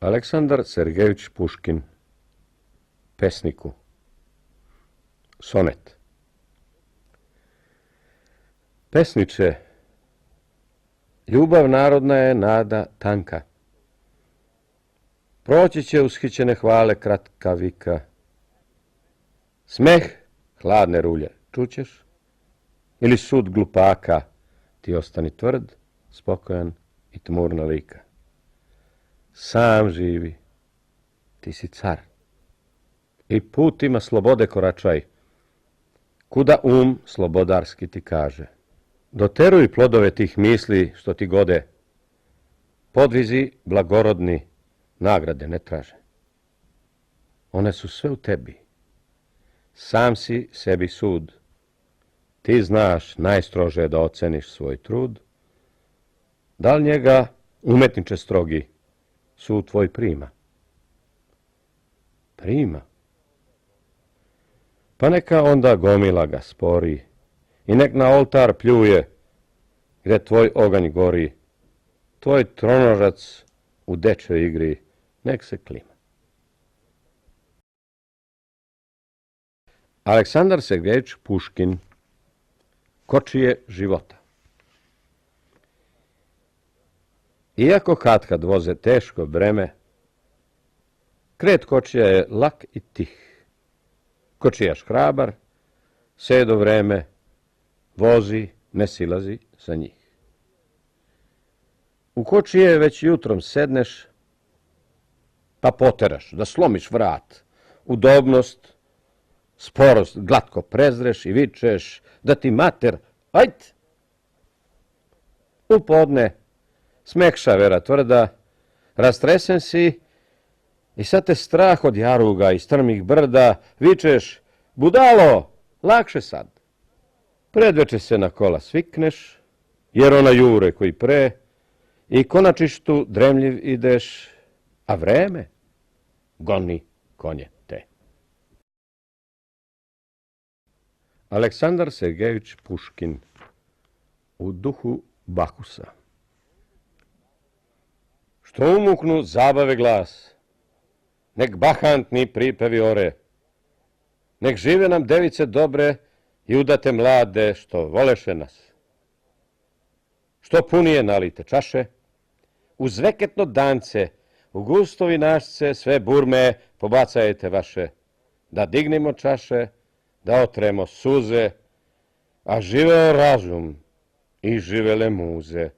Aleksandar Sergejević Puškin, pesniku. Sonet. Pesniče, ljubav narodna je nada tanka. Proći će ushićene hvale kratka vika. Smeh hladne rulje čućeš ili sud glupaka, ti ostani tvrd, spokojan i tmurna lika. Sam živi, ti si car i putima slobode koračaj, kuda slobodarski ti kaže. Doteruj plodove tih misli što ti gode, podvizi blagorodni nagrade ne traže. One su sve u tebi, sam si sebi sud, ti znaš najstrože da oceniš svoj trud, da li njega umetniče strogi sud tvoj prima? Prima? Pa neka onda gomila ga spori i nek na oltar pljuje gdje tvoj oganj gori, tvoj tronožac u dečoj igri nek se klima. Aleksandar Sergejević Puškin, Kočije života. Iako katkad voze teško breme, kret kočija je lak i tih. Kočijaš hrabar, sve do vreme, vozi, ne silazi sa njih. U kočije već jutrom sedneš, pa poteraš, da slomiš vrat, udobnost, sporost glatko prezreš i vičeš da ti mater, ajt! U podne smekša vera tvrda, rastresen si i sad te strah od jaruga i strmih brda, vičeš, budalo, lakše sad. Predveče se na kola svikneš, jer ona jure koji pre, i konačištu dremljiv ideš, a vreme goni konje te. Aleksandar Sergejević Puškin, u duhu Bakusa. Što umuknu zabave glas, nek bahantni pripevi ore, nek žive nam device dobre i udate mlade što voleše nas. Što punije nalite čaše, uz veketno dance, u gustovi našce sve burme pobacajte vaše, da dignemo čaše, da otremo suze, a živeo razum i živele muze.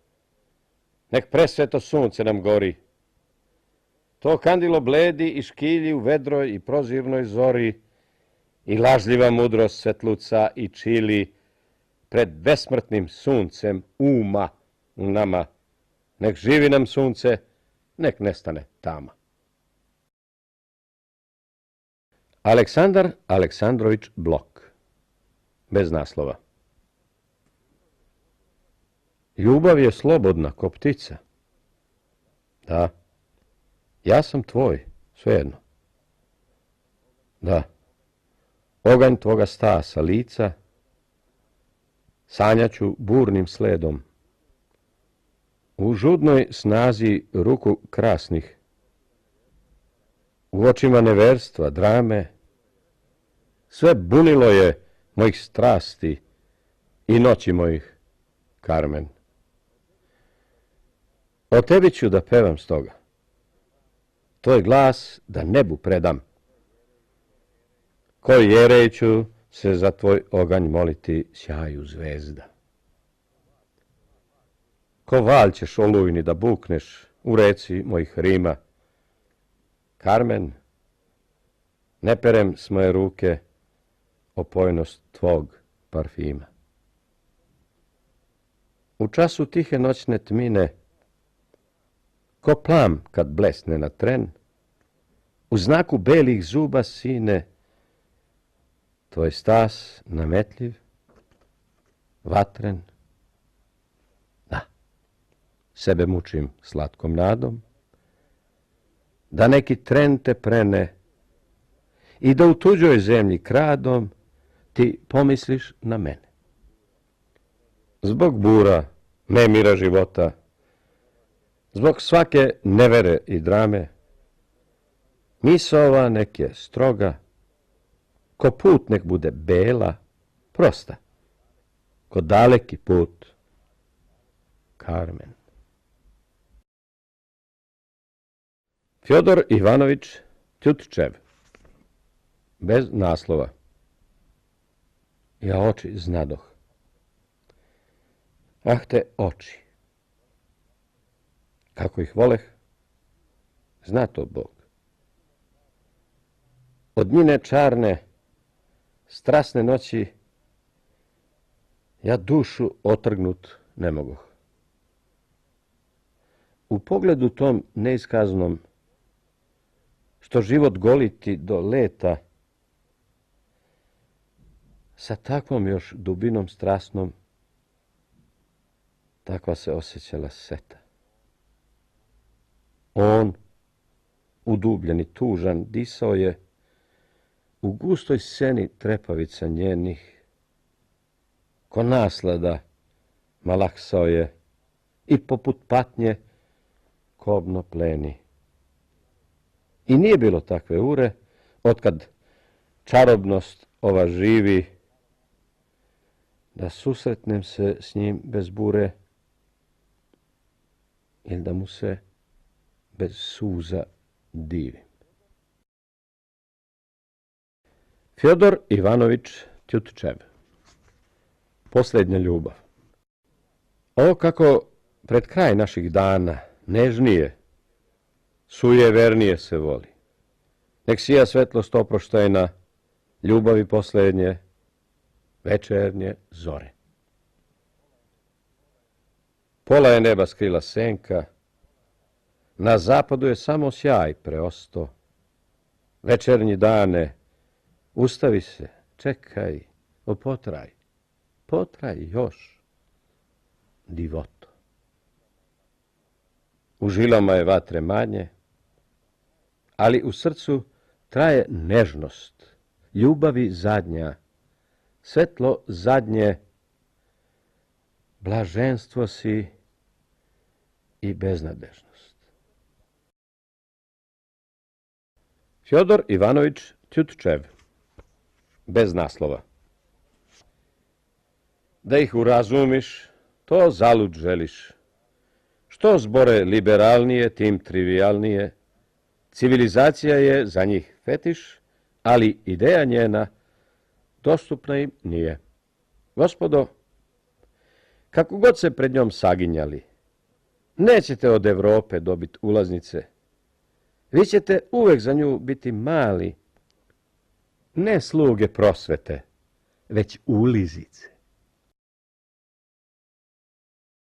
Nek presveto sunce nam gori, to kandilo bledi i škilji u vedroj i prozirnoj zori, i lažljiva mudrost svetluca i čili pred besmrtnim suncem uma u nama. Nek živi nam sunce, nek nestane tama. Aleksandar Aleksandrović Blok, bez naslova. Ljubav je slobodna ko ptica. Da, ja sam tvoj, svejedno. Da, oganj tvoga stasa lica sanjaću burnim sledom. U žudnoj snazi ruku krasnih, u očima neverstva, drame, sve bunilo je mojih strasti i noći mojih, Karmen. O tebi ću da pevam stoga, tvoj glas da nebu predam, koji jerej ću se za tvoj oganj moliti sjaju zvezda. Ko valj ćeš olujni da bukneš u reci mojih rima, Karmen, ne perem s moje ruke opojnost tvog parfima. U času tihe noćne tmine, ko plam kad blesne na tren, u znaku belih zuba sine, tvoj stas nametljiv, vatren, da, sebe mučim slatkom nadom, da neki tren te prene i da u tuđoj zemlji kradom ti pomisliš na mene. Zbog bura, nemira života, zbog svake nevere i drame, Misao nek je stroga, ko put nek bude bela, prosta, ko daleki put, Karmen. Fjodor Ivanović Tjutčev. Bez naslova. Ja oči znadoh. Ah te oči. Kako ih voleh, zna to Bog. Od njine čarne, strasne noći, ja dušu otrgnut ne mogoh. U pogledu tom neiskaznom, što život goliti do leta, sa takvom još dubinom strasnom, takva se osjećala seta. On, udubljen i tužan, disao je u gustoj seni trepavica njenih. Ko naslada malaksao je i poput patnje kobno pleni. I nije bilo takve ure, otkad čarobnost ova živi, da susretnem se s njim bez bure ili da mu se bez suza divim. Fjodor Ivanović Tjutčev. Posljednja ljubav. Ovo kako pred kraj naših dana nežnije, sujevernije se voli. Nek sija svetlost oproštajna, ljubavi posljednje, večernje zore. Pola je neba skrila senka, na zapadu je samo sjaj preosto. Večernji dane, ustavi se, čekaj, potraj još, divoto. U žilama je vatre manje, ali u srcu traje nežnost, ljubavi zadnja, svetlo zadnje, blaženstvo si i beznadežnost. Fjodor Ivanović Tjutčev. Bez naslova. Da ih urazumiš, to zalud želiš. Što zbore liberalnije, tim trivialnije. Civilizacija je za njih fetiš, ali ideja njena dostupna im nije. Gospodo, kako god se pred njom saginjali, nećete od Evrope dobiti ulaznice. Vi ćete uvek za nju biti mali, ne sluge prosvete, već ulizice.